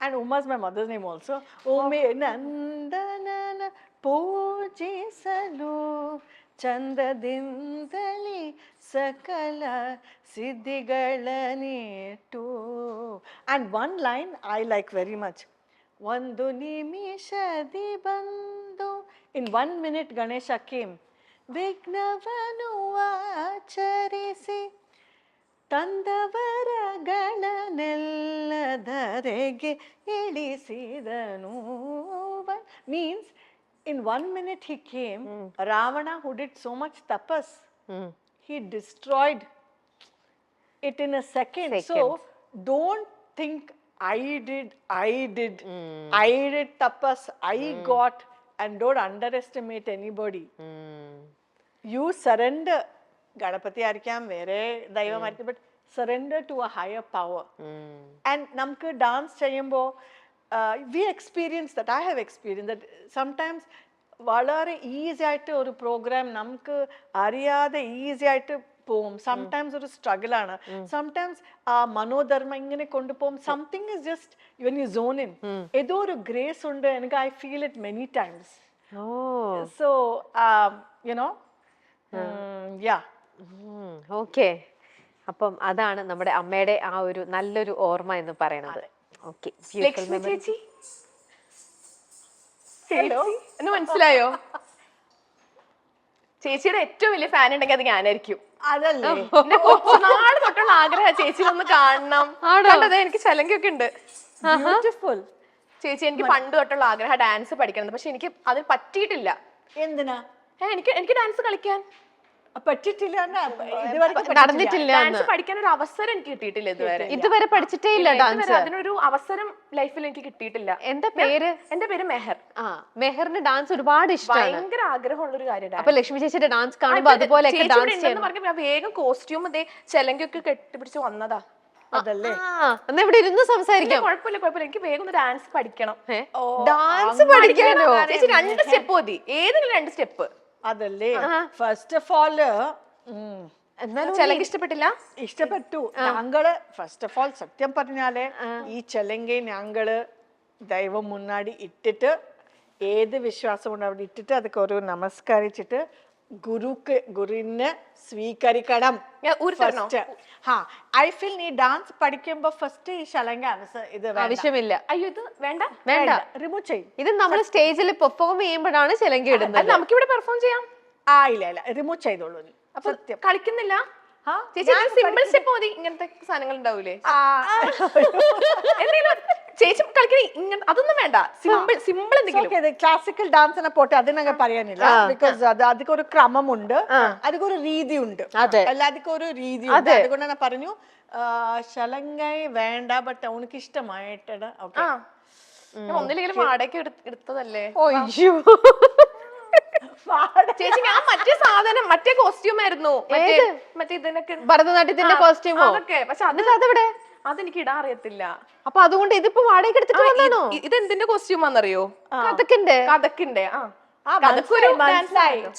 and Uma is my mother's name also. Ume Nandanana ಪೂಜಿಸಲು ಚಂದದಿಂದಲಿ ಸಕಲ ಸಿದ್ಧಿಗಳನ್ನಿಟ್ಟು. And one line I like very much. ಒಂದು ನಿಮಿಷದಿ ಬಂದು, in 1 minute Ganesha came, ವಿಘ್ನವನು ಆಚರಿಸಿ ತಂದವರಗಳನ್ನೆಲ್ಲದರೆಗೆ ಇಳಿಸಿದನು. Means in 1 minute he came. Ravana, who did so much tapas, he destroyed it in a second. So don't think I did tapas, I got, and don't underestimate anybody. You surrender. ഗണപതി ആയിരിക്കാം, വേറെ ദൈവമായിരിക്കും, but surrender to a higher power. And നമുക്ക് dance ചെയ്യുമ്പോൾ we experience that, I have experience that sometimes വളരെ easy ആയിട്ട് ഒരു programme നമുക്ക് അറിയാതെ ഈസി ആയിട്ട് പോവും. സംടൈംസ് ഒരു സ്ട്രഗിൾ ആണ്, സംടൈംസ് ആ മനോധർമ്മം ഇങ്ങനെ കൊണ്ടുപോകും. Something is just when you zone in, ഏതോ ഒരു ഗ്രേസ് ഉണ്ട്. എനിക്ക് I feel it many times. So you know yeah. Okay, അപ്പം അതാണ് നമ്മുടെ അമ്മയുടെ ആ ഒരു നല്ലൊരു ഓർമ്മ എന്ന് പറയുന്നത്. ഓക്കെ, ചേച്ചി എന്ന് മനസ്സിലായോ? ചേച്ചിയുടെ ഏറ്റവും വലിയ ഫാൻ ഉണ്ടെങ്കിൽ അത് ഞാനായിരിക്കും. അതല്ലേ എന്റെ കൊച്ചുനാൾ തൊട്ടുള്ള ആഗ്രഹം ചേച്ചി ഒന്ന് കാണണം. കണ്ടത് എനിക്ക് ചലങ്കൊക്കെ ഉണ്ട്. ബ്യൂട്ടിഫുൾ. ചേച്ചി എനിക്ക് പണ്ട് തൊട്ടുള്ള ആഗ്രഹം ഡാൻസ് പഠിക്കണം, പക്ഷെ എനിക്ക് അത് പറ്റിയിട്ടില്ല. എന്തിനാ? എനിക്ക് ഡാൻസ് കളിക്കാൻ പറ്റിട്ടില്ല, നടന്നിട്ടില്ല. ഡാൻസ് പഠിക്കാൻ ഒരു അവസരം എനിക്ക് കിട്ടിയിട്ടില്ല ഇതുവരെ പഠിച്ചിട്ടേ ഇല്ല ഡാൻസ്. അതിനൊരു അവസരം ലൈഫിൽ എനിക്ക് കിട്ടിയിട്ടില്ല. എന്താ പേര്? എന്റെ പേര് മെഹർ. മെഹറിന് ഡാൻസ് ഒരുപാട് ഇഷ്ടമാണ്, ഭയങ്കര ആഗ്രഹമുള്ള ഒരു കാര്യമാണ്. അപ്പൊ ലക്ഷ്മി ചേച്ചിയുടെ ഡാൻസ് കാണുമ്പോ അതുപോലെ പറഞ്ഞ വേഗം കോസ്റ്റ്യൂം ചെലങ്കൊക്കെ കെട്ടിപ്പിടിച്ച് വന്നതാ. അതല്ലേ, എന്നാ ഇവിടെ ഇരുന്ന് സംസാരിക്കാം. കുഴപ്പമില്ല, എനിക്ക് വേഗം ഡാൻസ് പഠിക്കണം. ഡാൻസ് പഠിക്കാനോ? ചേച്ചി 2 സ്റ്റെപ്പ് മതി, ഏതെങ്കിലും 2 സ്റ്റെപ്പ്. അതല്ലേ, ഫസ്റ്റ് ഓഫ് ഓൾ ചെലങ്ക് ഇഷ്ടപ്പെട്ടില്ല? ഇഷ്ടപ്പെട്ടു. ഞങ്ങള് ഫസ്റ്റ് ഓഫ് ഓൾ സത്യം പറഞ്ഞാല് ഈ ചെലങ്കை ഞങ്ങള് ദൈവം മുന്നാടി ഇട്ടിട്ട്, ഏത് വിശ്വാസം കൊണ്ട് അവിടെ ഇട്ടിട്ട് അതൊക്കെ ഒരു നമസ്കരിച്ചിട്ട് ഗുരുവിനെ സ്വീകരിക്കണം. ഉരുത്തരണോ? ഐ ഫീൽ നീ ഡാൻസ് പഠിക്കുമ്പോ ഫസ്റ്റ് ഈ ശലങ്ക ഇത് ആവശ്യമില്ല. അയ്യോ ഇത് വേണ്ട വേണ്ട, റിമൂവ് ചെയ്യും. ഇത് നമ്മൾ സ്റ്റേജിൽ പെർഫോം ചെയ്യുമ്പോഴാണ് ചിലങ്കി ഇടുന്നത്. നമുക്കിവിടെ പെർഫോം ചെയ്യാം. ഇല്ല റിമൂവ് ചെയ്തോളൂ നീ. അപ്പൊ സത്യം കളിക്കുന്നില്ല ചേച്ചി? സിമ്പിൾ സ്റ്റെപ്പ് മതി. ഇങ്ങനത്തെ സാധനങ്ങൾ ഉണ്ടാവൂലേ? എന്തെങ്കിലും ചേച്ചി കളിക്കണേ ഇങ്ങനെ അതൊന്നും വേണ്ട. സിമ്പിൾ എന്തെങ്കിലും. ക്ലാസിക്കൽ ഡാൻസിനെ പോട്ടെ അതിനൊക്കെ പറയാനില്ല. ബിക്കോസ് അതിക്ക് ഒരു ക്രമമുണ്ട്, അതിക്ക് ഒരു രീതിയുണ്ട്, എല്ലാത്തിക്കും ഒരു രീതിയുണ്ട്. അതുകൊണ്ട് ഞാൻ പറഞ്ഞു ശലങ്കൈ വേണ്ട, ബട്ട് അവനക്ക് ഇഷ്ടമായിട്ട് ഒന്നില്ലെങ്കിലും വാടക എടുത്തതല്ലേ. ചേച്ചി ഞാൻ മറ്റേ സാധനം മറ്റേ കോസ്റ്റ്യൂം ആയിരുന്നു, മറ്റേ ഇതിനൊക്കെ ഭരതനാട്യത്തിന്റെ കോസ്റ്റ്യൂമോ? അതൊക്കെ. പക്ഷെ അതെവിടെ? അതെനിക്ക് ഇടാൻ അറിയത്തില്ല. അപ്പൊ അതുകൊണ്ട് ഇതിപ്പോ വാടക എടുത്തിട്ട് വന്നാണോ? ഇത് എന്തിന്റെ കോസ്റ്റ്യൂം ആണെന്നറിയോ? കഥക്കിന്റെ. കഥക്കിന്റെ.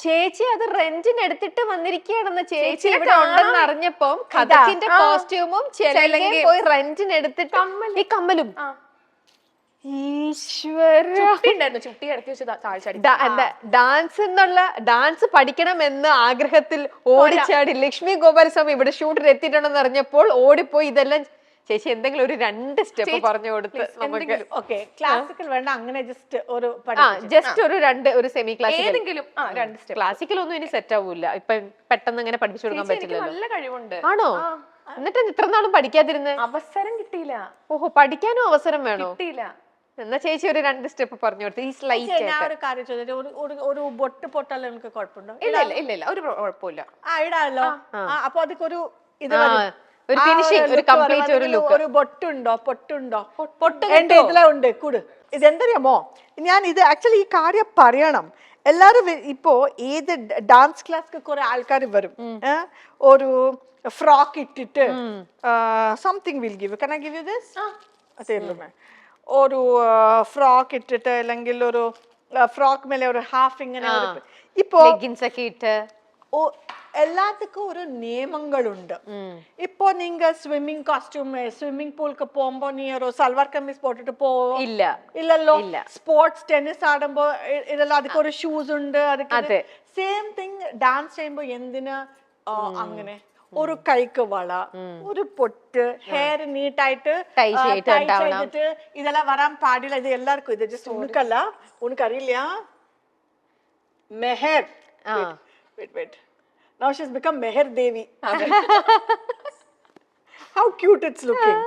ചേച്ചി അത് റെന്റിന് എടുത്തിട്ട് വന്നിരിക്കുകയാണെന്ന് ചേച്ചി ഇവിടെ ഉണ്ടെന്ന് അറിഞ്ഞപ്പോ കഥക്കിന്റെ കോസ്റ്റ്യൂമും ചെലങ്കയും പോയി റെന്റിന് എടുത്തിട്ട് ഈ കമ്മലും. ചുട്ടി ഇടയ്ക്ക് വെച്ച് താഴ്ചാടി. ഡാൻസ് എന്നുള്ള ഡാൻസ് പഠിക്കണമെന്ന് ആഗ്രഹത്തിൽ ഓടിച്ചാടി ലക്ഷ്മി ഗോപാലസ്വാമി ഇവിടെ ഷൂട്ടിൽ എത്തിയിട്ടുണ്ടെന്ന് അറിഞ്ഞപ്പോൾ ഓടിപ്പോയി ഇതെല്ലാം. ചേച്ചി എന്തെങ്കിലും ഒരു 2 സ്റ്റെപ്പ് പറഞ്ഞു കൊടുത്ത് നമുക്ക്. ക്ലാസിക്കൽ വേണ്ട, അങ്ങനെ ജസ്റ്റ് ഒരു 2 ഒരു സെമി ക്ലാസിക്കൽ ഏതെങ്കിലും 2 സ്റ്റെപ്പ്. ക്ലാസിക്കൽ ഒന്നും ഇനി സെറ്റ് ആവൂല. ഇപ്പൊ പെട്ടെന്ന് അങ്ങനെ പഠിപ്പിച്ചു കൊടുക്കാൻ പറ്റില്ല. നല്ല കഴിവുണ്ട്. ആണോ? എന്നിട്ട് ഇത്ര നാളും പഠിക്കാതിരുന്ന്? അവസരം കിട്ടിയില്ല. ഓഹോ, പഠിക്കാനും അവസരം വേണോ? കിട്ടിയില്ല. എന്നാ ചേച്ചി ഒരു 2 സ്റ്റെപ്പ് പറഞ്ഞു കൊടുത്ത്. ഈ സ്ലൈറ്റ് ഞാൻ ഒരു കാര്യം ചോദിച്ചു, ഒരു ബൊട്ട് പൊട്ടാലും എനിക്ക് കുഴപ്പമുണ്ടോ? ഇല്ല ഒരു കുഴപ്പമില്ല. ഇടാലോ. അപ്പൊ അതൊക്കെ ഒരു ഇത് ഒരു ഫിനിഷിംഗ്, ഒരു കംപ്ലീറ്റ് ഒരു ലുക്ക്. ഒരു പൊട്ടുണ്ടോ? എന്റെ ഇതിലുണ്ട് കൂട്. ഇതെന്തറിയാമോ, ഞാൻ ഇത് ആക്ച്വലി ഈ കാര്യം പറയണം. എല്ലാരും ഇപ്പോ ഏത് ഡാൻസ് ക്ലാസ് കുറെ ആൾക്കാർ വരും, ഒരു ഫ്രോക്ക് ഇട്ടിട്ട് something will give. Can I give you this? അതേല്ലോ, ഒരു ഫ്രോക്ക് ഇട്ടിട്ട് അല്ലെങ്കിൽ ഒരു ഫ്രോക്ക് മേലെ ഒരു ഹാഫ് ഇങ്ങനെ ഇപ്പോ ലെഗിൻസ് ഒക്കെ ഇട്ട് എല്ലാത്തിക്കും ഒരു നിയമങ്ങളുണ്ട്. ഇപ്പൊ നിങ്ങ സ്വിമ്മിംഗ് കോസ്റ്റ്യൂം സ്വിമ്മിംഗ് പൂൾക്ക് പോകുമ്പോ നീ ഒരു സൽവാർ കമ്മീസ് പോട്ടിട്ട് പോവോ? ഇല്ലല്ലോ. സ്പോർട്സ് ടെന്നീസ് ആടുമ്പോ ഇതെല്ലാം അതിക്ക് ഒരു ഷൂസ് ഉണ്ട്. അതൊക്കെ സെയിം തിങ് ഡാൻസ് ചെയ്യുമ്പോ എന്തിനാ അങ്ങനെ ഒരു കൈക്ക് വള, ഒരു പൊട്ട്, ഹെയർ നീട്ടായിട്ട് ടൈ ചെയ്തിട്ട് ഇതെല്ലാം വരാൻ പാടില്ല. ഇത് എല്ലാവർക്കും ഇത് just ഉനക്കല്ല, ഉനക്കറിയില്ല. Maher. Wait. Now she's become Meher Devi. How cute it's looking.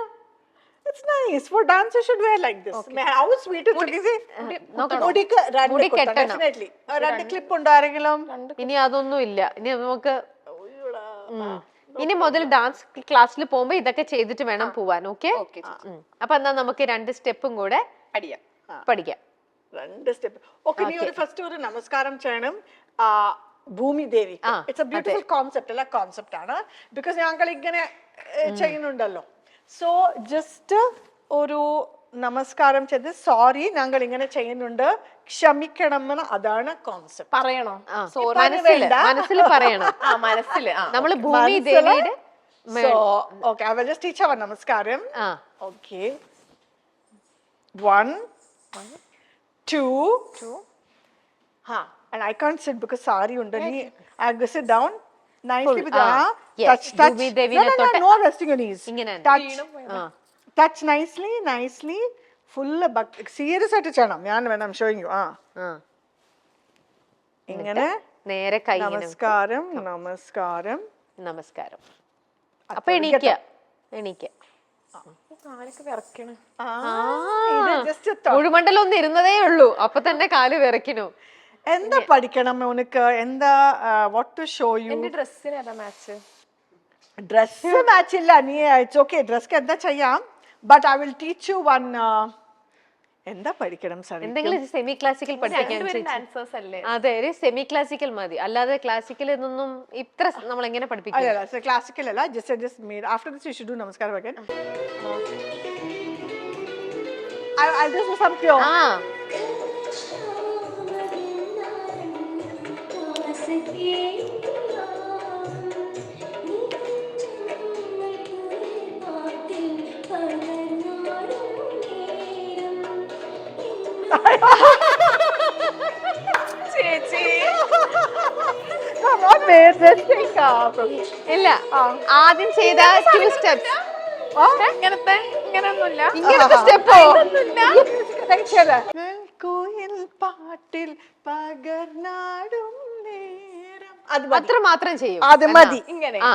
It's nice. For dance you should wear like this. How sweet it's looking. Mudikku rendu kottam definitely. Rendu clip undu arengilam. ഇനി അതൊന്നും ഇല്ല. ഇനി നമുക്ക് ഇനി മുതൽ dance ക്ലാസ്സിൽ പോകുമ്പോ ഇതൊക്കെ ചെയ്തിട്ട് വേണം പോവാൻ. ഓക്കെ? അപ്പൊ എന്നാ നമുക്ക് 2 സ്റ്റെപ്പും കൂടെ പഠിക്കാം. 2 സ്റ്റെപ്പ്. ഓക്കെ, നീ ഒരു ഫസ്റ്റ് ഒരു നമസ്കാരം ചെയ്യണം Bhoomi Devi. It's a beautiful concept. അല്ല കോൺസെപ്റ്റ് ആണ്, ബിക്കോസ് ഞങ്ങൾ ഇങ്ങനെ ചെയ്യുന്നുണ്ടല്ലോ. സോ ജസ്റ്റ് ഒരു നമസ്കാരം ചെയ്ത് സോറി ഞങ്ങൾ ഇങ്ങനെ ചെയ്യുന്നുണ്ട്, ക്ഷമിക്കണം എന്ന്, അതാണ് കോൺസെപ്റ്റ്. പറയണോ? മനസ്സിൽ പറയണം. മനസ്സില് നമ്മള് ഭൂമി ദേവിയുടെ. So okay, I will just teach our namaskaram. Okay, 1 2 and I can't sit because sari undani. I have to sit down nicely with touch ഭൂമി ദേവിനെ തൊട്ട്. no resting your knees. touch nicely full serious ആയിട്ട് ചെയ്യണം. ഞാൻ വേണം showing you. ഇങ്ങനെ നേരെ കൈ നമസ്കാരം. അപ്പൊ എണീക്ക. മുഴുമണ്ഡലം ഒന്ന് ഇരുന്നതേ ഉള്ളൂ, അപ്പൊ തന്നെ കാല് വിറയ്ക്കണു. എന്താ പഠിക്കണം ഉനക്ക്? എന്താ വാട്ട് ടു ഷോ യു? ഡ്രസ്സിന് ഏതാ മാച്ച്? ഡ്രസ് മാച്ച് ഇല്ല. നീ ഇറ്റ്സ് ഓക്കെ, ഡ്രസ് എന്താ ചെയ്യാം. But I will teach you one. എന്താ പഠിക്കണം? എന്തെങ്കിലും സെമി ക്ലാസിക്കൽ പഠിപ്പിക്കാൻ. അതെ, ഒരു സെമി ക്ലാസിക്കൽ മതി. അല്ലാതെ ക്ലാസിക്കൽ എന്നൊന്നും ഇത്ര നമ്മൾ എങ്ങനെ പഠിപ്പിക്കും? ക്ലാസിക്കൽ അല്ല. After this you should do namaskaram again. I'll just do some pure. ചേച്ചി ഇല്ല ആദ്യം ചെയ്ത 2 സ്റ്റെപ്സ് ഇങ്ങനത്തെ ഇങ്ങനൊന്നുമില്ല. ഇങ്ങനത്തെ സ്റ്റെപ്പോ കുയിൽ പാട്ടിൽ പകർന്നാടും നേരം അത് അത്ര മാത്രം ചെയ്യും അത് മതി. ഇങ്ങനെ ആ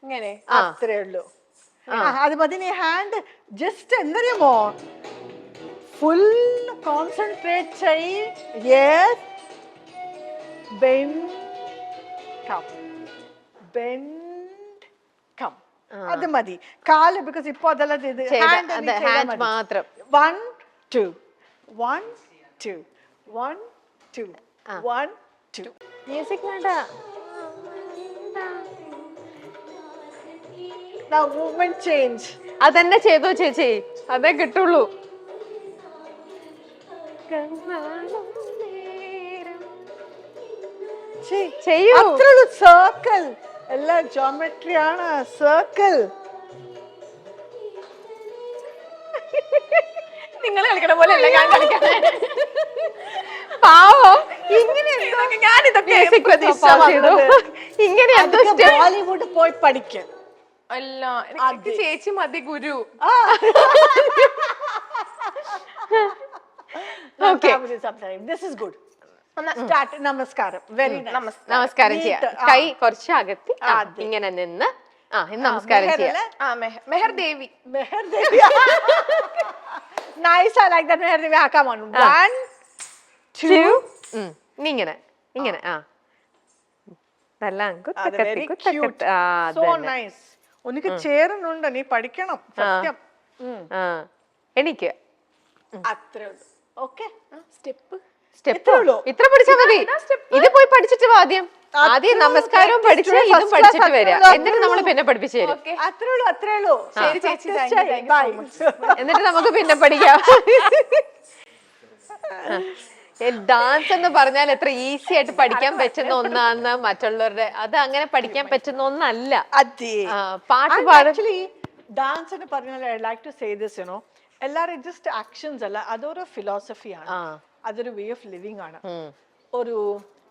ഇങ്ങനെ അത്രേ ഉള്ളൂ. അത് മതി. നീ ഹാൻഡ് ജസ്റ്റ് എന്തറിയാമോ ഫുൾ കോൺസെൻട്രേറ്റ് ചെയ്യ്. Yes bend come bend come അത് മതി. കാല് ബിക്കോസ് ഇപ്പൊ അതല്ല ഇത് ഹാൻഡ് മാത്രം 1 2 1 2 1 2 1 2 മ്യൂസിക് വേണ്ട Now movement change. അതന്നെ ചെയ്തോ ചേച്ചി അതേ കിട്ടുള്ളൂ ചെയ്യൂ അത്രയുള്ളൂ. സർക്കിൾ എല്ലാം ജോമെട്രി ആണ്. സർക്കിൾ നിങ്ങൾ കളിക്കണ പോലെ അല്ല ഞാൻ കളിക്കണേ. പാവം ഇങ്ങനെ ഞാനിതൊക്കെ ഇങ്ങനെ എന്തോ step- ബോളിവുഡ് പോയി പഠിക്കും. അല്ല എനിക്ക് ചേച്ചി മതി ഗുരു. Okay. This is good. Start. നമസ്കാരം. Very nice. നമസ്കാരം ചെയ്യാം കൈ കുറച്ച് അകത്തി ഇങ്ങനെ നിന്ന് ഇന്ന് നമസ്കാരം ചെയ്യാം ആ മെഹർ ദേവി. Meher Devi. Nice. I like that. Meher Devi. Come on. 1 2 ഇനി ഇങ്ങനെ ഇങ്ങനെ അത് very cute. So nice. ഉനക്ക് ചേരുന്നുണ്ട്. നീ പഠിക്കണം. സത്യം. എനിക്ക് അത്രേ ഉള്ളൂ. ഓക്കെ. സ്റ്റെപ്പ് സ്റ്റെപ്പ് ഇത്ര പഠിച്ചാൽ മതി ഇത് പോയി പഠിച്ചിട്ട് വാ ആദ്യം നമസ്കാരവും പഠിച്ച് ഇതും പഠിച്ചിട്ട് വരിക എന്നിട്ട് നമ്മൾ പിന്നെ പഠിപ്പിച്ചു തരും അത്രേ ഉള്ളൂ. അത്രേ ഉള്ളൂ. ശരി ചേച്ചി, thank you so much. എന്നിട്ട് നമുക്ക് പിന്നെ പഠിക്കാം ഡാൻസ് എന്ന് പറഞ്ഞാൽ എത്ര ഈസി ആയിട്ട് പഠിക്കാൻ പറ്റുന്ന ഒന്നാണ് മറ്റുള്ളവരുടെ അത് അങ്ങനെ പഠിക്കാൻ പറ്റുന്ന ഒന്നല്ല പാട്ട് പാടും ആക്ച്വലി ഡാൻസ് എന്ന് പറഞ്ഞാൽ I like to say this you know എല്ലാവരും ജസ്റ്റ് ആക്ഷൻസ് അല്ല അതൊരു ഫിലോസഫിയാണ്. അതൊരു വേ ഓഫ് ലിവിങ് ആണ്. ഒരു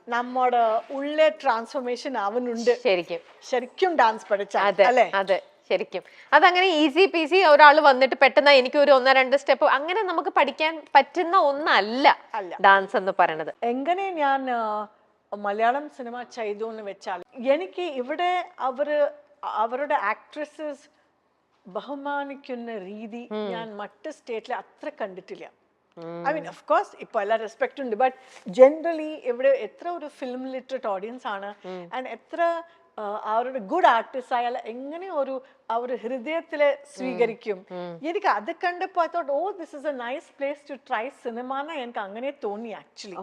നമ്മുടെ ഉള്ളിലെ ട്രാൻസ്ഫോർമേഷൻ ആവുന്നുണ്ട് ശരിക്കും ഡാൻസ് പഠിച്ചാൽ അല്ലേ? അതെ ശരിക്കും അതങ്ങനെ ഈസി പീസി ഒരാൾ വന്നിട്ട് പെട്ടെന്ന് എനിക്ക് ഒരു 1-2 സ്റ്റെപ്പ് അങ്ങനെ നമുക്ക് പഠിക്കാൻ പറ്റുന്ന ഒന്നല്ല ഡാൻസ് എന്ന് പറയണത്. എങ്ങനെ ഞാൻ മലയാളം സിനിമ ചെയ്തു എന്ന് വെച്ചാൽ എനിക്ക് ഇവിടെ അവരുടെ ആക്ട്രസസ് ബഹുമാനിക്കുന്ന രീതി ഞാൻ മറ്റ് സ്റ്റേറ്റിൽ അത്ര കണ്ടിട്ടില്ല. ഐ മീൻ ഓഫ് കോഴ്സ് ഇപ്പൊ എല്ലാ റെസ്പെക്ട് ഉണ്ട് ബട്ട് ജനറലി ഇവിടെ എത്ര ഒരു ഫിലിം ലിറ്ററേറ്റ് ഓഡിയൻസ് ആണ് ആൻഡ് എത്ര അവരുടെ ഗുഡ് ആർട്ടിസ്റ്റ് ആയാൽ എങ്ങനെ അവർ ഹൃദയത്തില് സ്വീകരിക്കും. എനിക്ക് അത് കണ്ടപ്പോ I thought oh this is a nice place to try cinema എന്ന് എനിക്ക് അങ്ങനെ തോന്നി ആക്ച്വലി.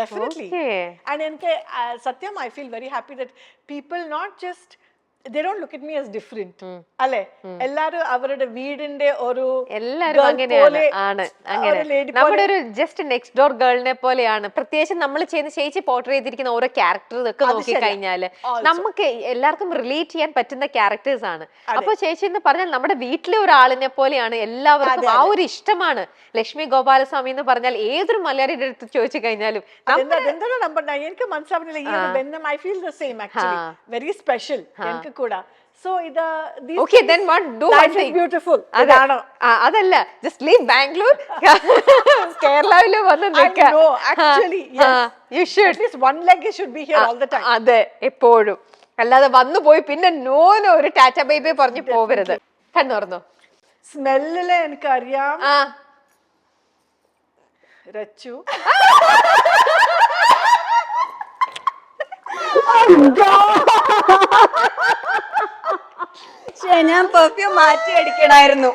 ഡെഫിനറ്റ്ലി. ആൻഡ് എനിക്ക് സത്യം I feel very happy that people not just they don't look at me as different അല്ലേ? എല്ലാരും അവരുടെ വീടിന്റെ ഒരു എല്ലാരും അങ്ങനെയാണ് നമ്മുടെ ഒരു ജസ്റ്റ് നെക്സ്റ്റ് ഡോർ ഗേളിനെ പോലെയാണ്. പ്രത്യേകിച്ച് നമ്മൾ ചെയ്യുന്ന ചേച്ചി പോർട്രേ ചെയ്തിരിക്കുന്ന ഓരോ ക്യാരക്ടർ ഒക്കെ നോക്കി കഴിഞ്ഞാല് നമുക്ക് എല്ലാവർക്കും റിലേറ്റ് ചെയ്യാൻ പറ്റുന്ന ക്യാരക്ടേഴ്സ് ആണ്. അപ്പൊ ചേച്ചി എന്ന് പറഞ്ഞാൽ നമ്മുടെ വീട്ടിലെ ഒരാളിനെ പോലെയാണ്. എല്ലാവർക്കും ആ ഒരു ഇഷ്ടമാണ്. ലക്ഷ്മി ഗോപാലസ്വാമി എന്ന് പറഞ്ഞാൽ ഏതൊരു മലയാളിയുടെ അടുത്ത് ചോദിച്ചു കഴിഞ്ഞാലും എനിക്ക് മനസ്സിലാവുന്നില്ല ഈ ഒരു ബന്ധം. I feel the same actually. Very special എനിക്ക് കൂടാ. So okay then what do one thing beautiful adalla just leave Bangalore Kerala vannu nikka. No actually yes you should at least one leg should be here all the time. ade eppozhum allada vannu poi pinne no oru tata bye bye parnju poveradu kannorno smell le enakku ariyam rachu ഞാൻ perfume മാറ്റി അടിക്കണായിരുന്നു.